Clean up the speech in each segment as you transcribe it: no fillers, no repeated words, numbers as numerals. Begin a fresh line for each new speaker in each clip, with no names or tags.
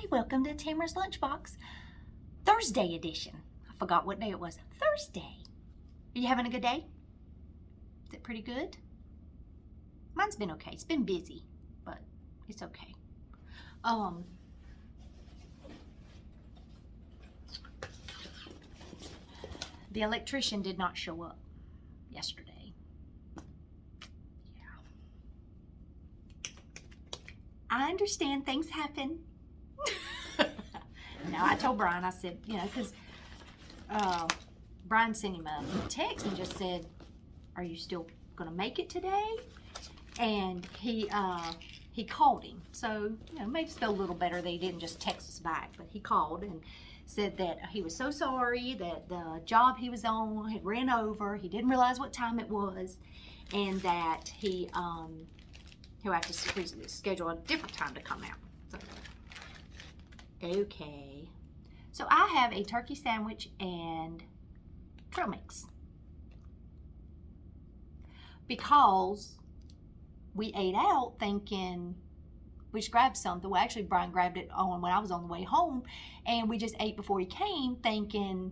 welcome to Tamara's Lunchbox, Thursday edition. I forgot what day it was. Thursday. Are you having a good day? Is it pretty good? Mine's been okay. It's been busy, but it's okay. The electrician did not show up yesterday. Yeah. I understand things happen. No, I told Brian, I said, you know, because Brian sent him a text and just said, are you still going to make it today? And he called him. So, you know, made us feel a little better that he didn't just text us back, but he called and said that he was so sorry that the job he was on had ran over. He didn't realize what time it was, and that he'll have to schedule a different time to come out. So, okay. So I have a turkey sandwich and trail mix. Because we ate out thinking we just grabbed something. Well, actually, Brian grabbed it when I was on the way home, and we just ate before he came thinking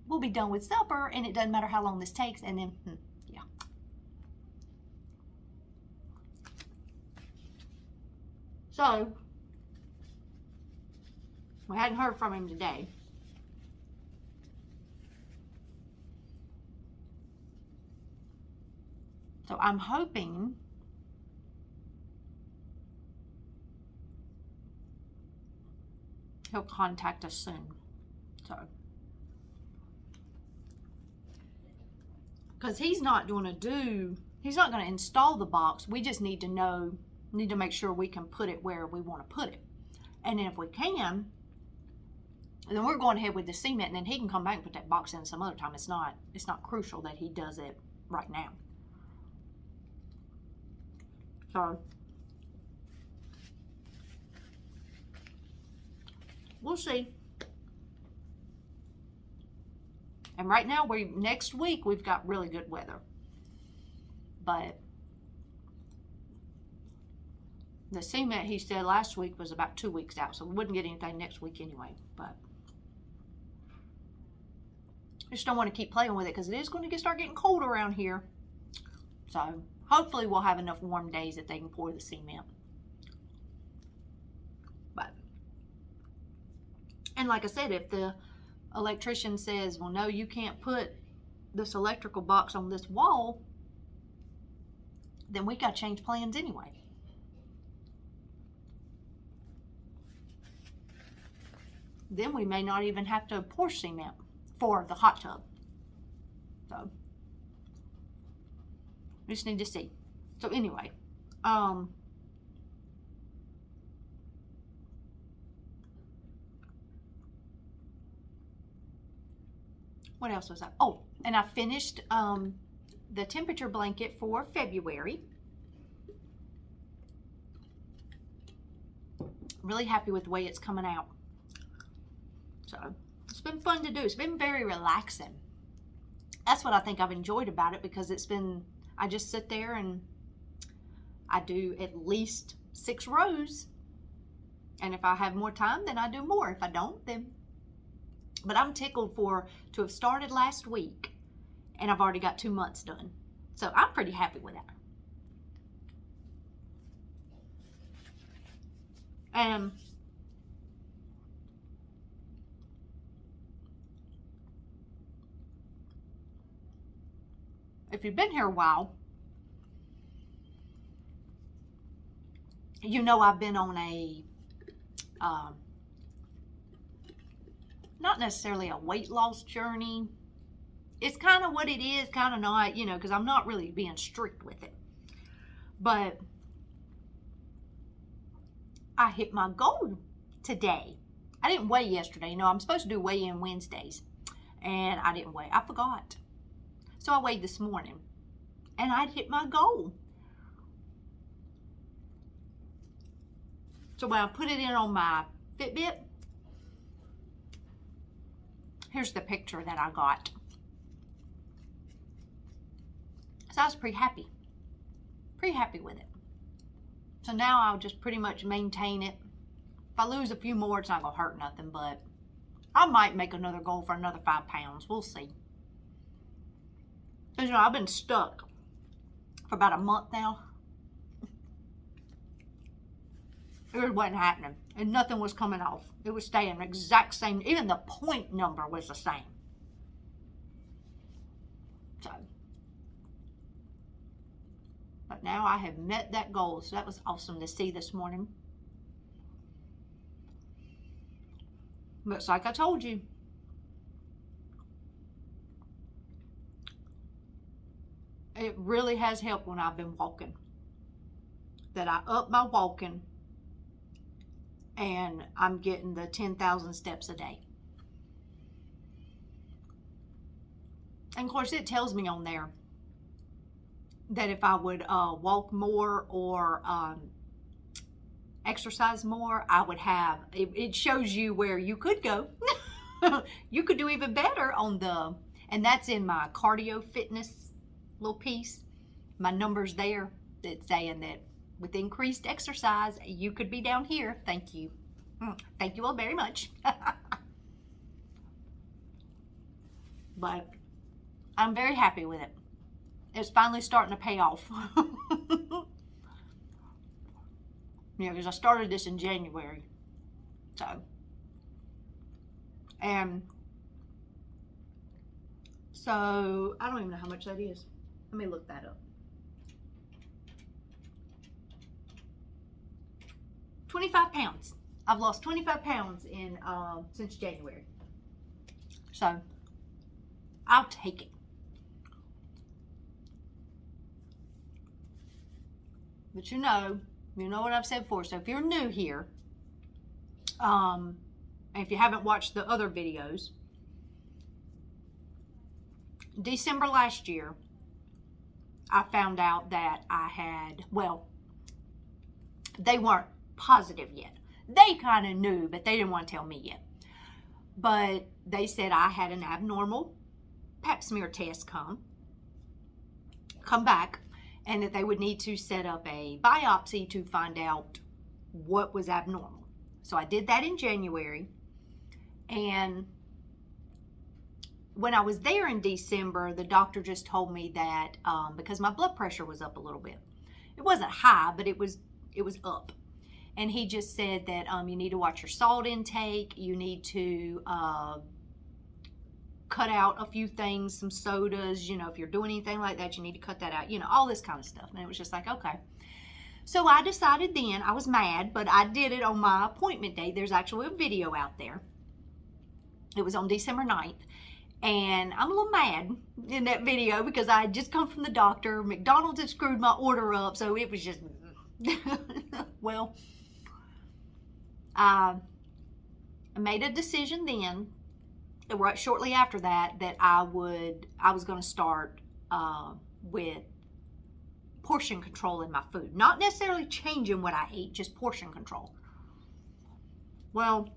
we'll be done with supper and it doesn't matter how long this takes. And then, yeah. So, we hadn't heard from him today. So I'm hoping he'll contact us soon. So, because he's not going to install the box. We just need to make sure we can put it where we want to put it. And then if we can, then we're going ahead with the cement, and then he can come back and put that box in some other time. It's not crucial that he does it right now. So, we'll see. And right now, next week, we've got really good weather. But the cement, he said last week, was about 2 weeks out. So we wouldn't get anything next week anyway. But I just don't want to keep playing with it because it is going to start getting cold around here. So hopefully we'll have enough warm days that they can pour the cement. But, and like I said, if the electrician says, well, no, you can't put this electrical box on this wall, then we got to change plans anyway. Then we may not even have to pour cement for the hot tub. So, we just need to see. So anyway, what else was that? Oh, and I finished the temperature blanket for February. Really happy with the way it's coming out. So it's been fun to do. It's been very relaxing. That's what I think I've enjoyed about it, because I just sit there and I do at least 6 rows. And if I have more time, then I do more. If I don't, then. But I'm tickled to have started last week, and I've already got 2 months done. So I'm pretty happy with that. And if you've been here a while, you know I've been on a, not necessarily a weight loss journey. It's kind of what it is, kind of not, you know, because I'm not really being strict with it. But I hit my goal today. I didn't weigh yesterday. You know, I'm supposed to do weigh-in Wednesdays, and I didn't weigh. I forgot. So I weighed this morning, and I'd hit my goal. So when I put it in on my Fitbit, here's the picture that I got. So I was pretty happy with it. So now I'll just pretty much maintain it I lose a few more, it's not going to hurt nothing, but I might make another goal for another 5 pounds. We'll see. Because, I've been stuck for about a month now. It wasn't happening. And nothing was coming off. It was staying the exact same. Even the point number was the same. So. But now I have met that goal. So that was awesome to see this morning. But it's like I told you. It really has helped when I've been walking. That I up my walking. And I'm getting the 10,000 steps a day. And of course, it tells me on there that if I would walk more or exercise more, I would have, it shows you where you could go. You could do even better on the, and that's in my cardio fitness little piece. My numbers there that's saying that with increased exercise, you could be down here. Thank you. Thank you all very much. But I'm very happy with it. It's finally starting to pay off. Yeah, because I started this in January. So. And so, I don't even know how much that is. Let me look that up. 25 pounds. I've lost 25 pounds in since January. So, I'll take it. But you know what I've said before. So if you're new here, and if you haven't watched the other videos, December last year, I found out that I had, well, they weren't positive yet. They kind of knew, but they didn't want to tell me yet. But they said I had an abnormal pap smear test come back, and that they would need to set up a biopsy to find out what was abnormal. So I did that in January, and when I was there in December, the doctor just told me that because my blood pressure was up a little bit. It wasn't high, but it was up. And he just said that you need to watch your salt intake. You need to cut out a few things, some sodas. If you're doing anything like that, you need to cut that out. All this kind of stuff. And it was just like, okay. So I decided then, I was mad, but I did it on my appointment day. There's actually a video out there. It was on December 9th. And I'm a little mad in that video because I had just come from the doctor. McDonald's had screwed my order up. So it was just, well, I made a decision then, right shortly after that I was going to start with portion control in my food. Not necessarily changing what I ate, just portion control. Well,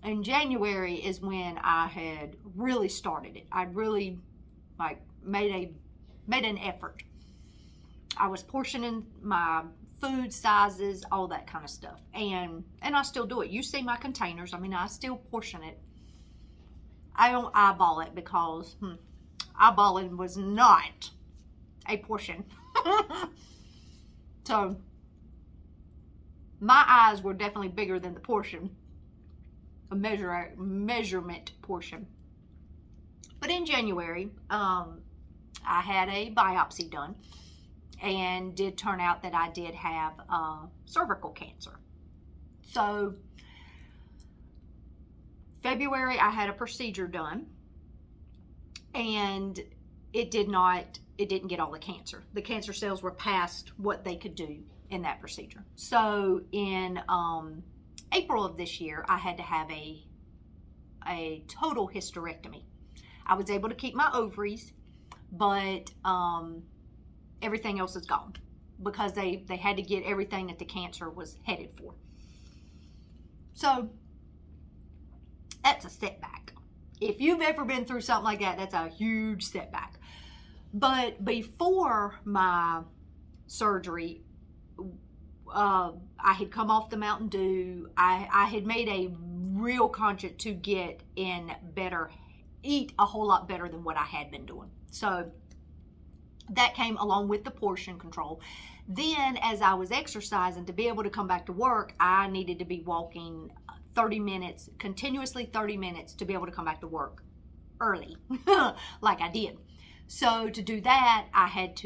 in January is when I had really started it. I really made an effort. I was portioning my food sizes, all that kind of stuff. And I still do it. You see my containers. I still portion it. I don't eyeball it because eyeballing was not a portion. So my eyes were definitely bigger than the portion. A measurement portion. But in January, I had a biopsy done, and did turn out that I did have cervical cancer. So February I had a procedure done, and it didn't get all the cancer. The cancer cells were past what they could do in that procedure. So in April of this year, I had to have a total hysterectomy. I was able to keep my ovaries, but everything else is gone because they had to get everything that the cancer was headed for. So that's a setback. If you've ever been through something like that, that's a huge setback. But before my surgery, I had come off the Mountain Dew. I had made a real conscience to get in better, eat a whole lot better than what I had been doing. So that came along with the portion control. Then as I was exercising, to be able to come back to work, I needed to be walking 30 minutes, continuously 30 minutes to be able to come back to work early, like I did. So to do that, I had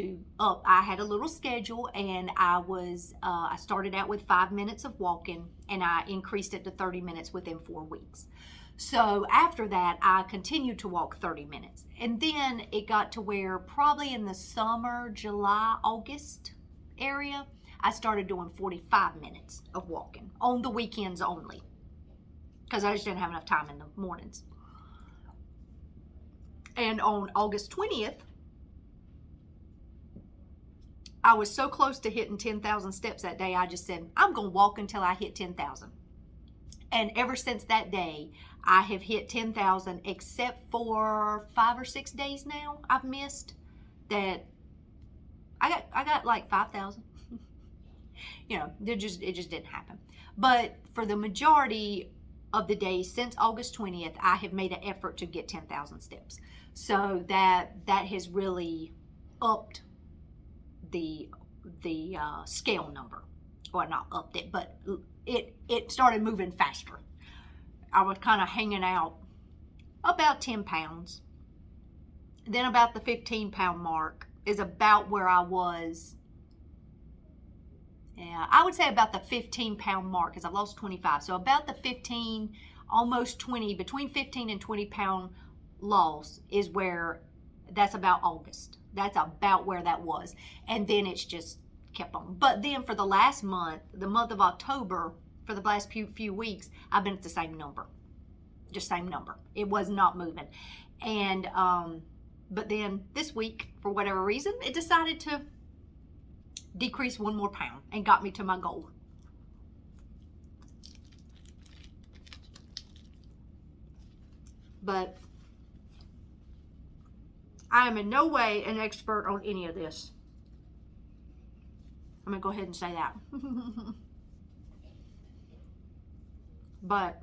a little schedule, and I started out with 5 minutes of walking, and I increased it to 30 minutes within 4 weeks. So after that, I continued to walk 30 minutes. And then it got to where probably in the summer, July, August area, I started doing 45 minutes of walking on the weekends only, because I just didn't have enough time in the mornings. And on August 20th, I was so close to hitting 10,000 steps that day, I just said, I'm going to walk until I hit 10,000. And ever since that day, I have hit 10,000, except for 5 or 6 days now I've missed that. I got like 5,000. You know, it just didn't happen. But for the majority of the days since August 20th, I have made an effort to get 10,000 steps. So that has really upped the scale number. Well, not upped it, but it started moving faster. I was kind of hanging out about 10 pounds. Then about the 15-pound mark is about where I was. Yeah, I would say about the 15-pound mark, because I've lost 25. So about the 15, almost 20, between 15 and 20-pound loss is where, that's about August. That's about where that was. And then it's just kept on. But then for the last month, the month of October, for the last few weeks, I've been at the same number. Just same number. It was not moving. And, but then this week, for whatever reason, it decided to decrease 1 more pound and got me to my goal. But I am in no way an expert on any of this. I'm going to go ahead and say that. But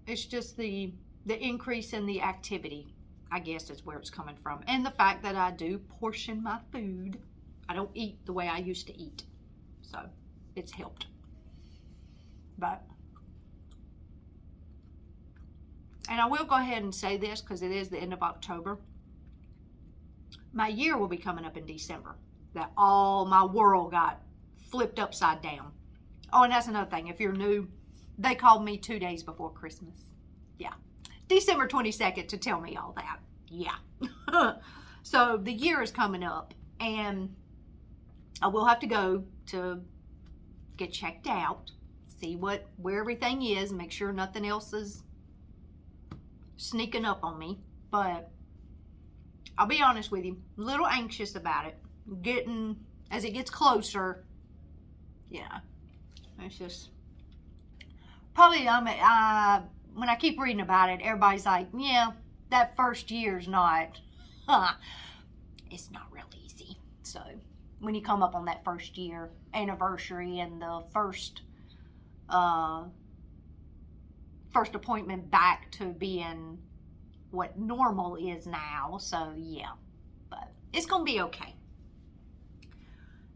it's just the increase in the activity, I guess, is where it's coming from. And the fact that I do portion my food. I don't eat the way I used to eat. So it's helped. But, and I will go ahead and say this because it is the end of October. My year will be coming up in December. That all my world got flipped upside down. Oh, and that's another thing. If you're new, they called me 2 days before Christmas. Yeah. December 22nd to tell me all that. Yeah. So the year is coming up, and I will have to go to get checked out, see where everything is, make sure nothing else is sneaking up on me. But I'll be honest with you, a little anxious about it. As it gets closer, yeah, it's just, probably, when I keep reading about it, everybody's like, yeah, that first year's not, it's not real easy. So when you come up on that first year anniversary and the first appointment back to being what normal is now. So yeah, but it's going to be okay.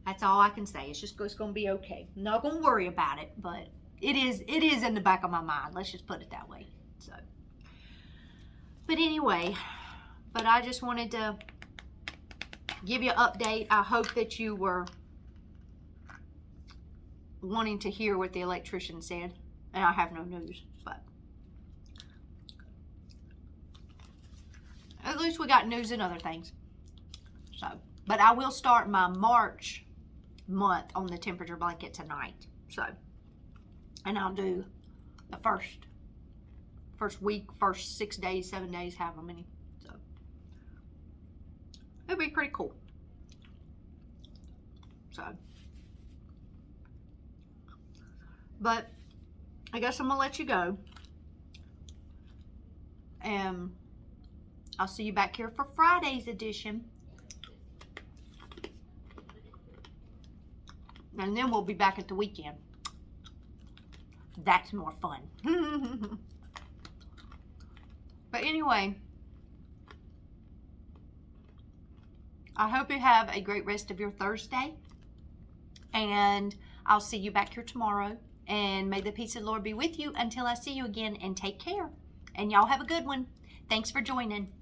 That's all I can say. It's going to be okay. I'm not going to worry about it, but it is in the back of my mind. Let's just put it that way. So, but anyway, but I just wanted to give you an update. I hope that you were wanting to hear what the electrician said, and I have no news, but at least we got news and other things. So, but I will start my March month on the temperature blanket tonight. So, and I'll do the first week, first 6 days, 7 days, however many. So it'll be pretty cool. So, but I guess I'm gonna let you go, and I'll see you back here for Friday's edition. And then we'll be back at the weekend. That's more fun. But anyway, I hope you have a great rest of your Thursday. And I'll see you back here tomorrow. And may the peace of the Lord be with you until I see you again. And take care. And y'all have a good one. Thanks for joining.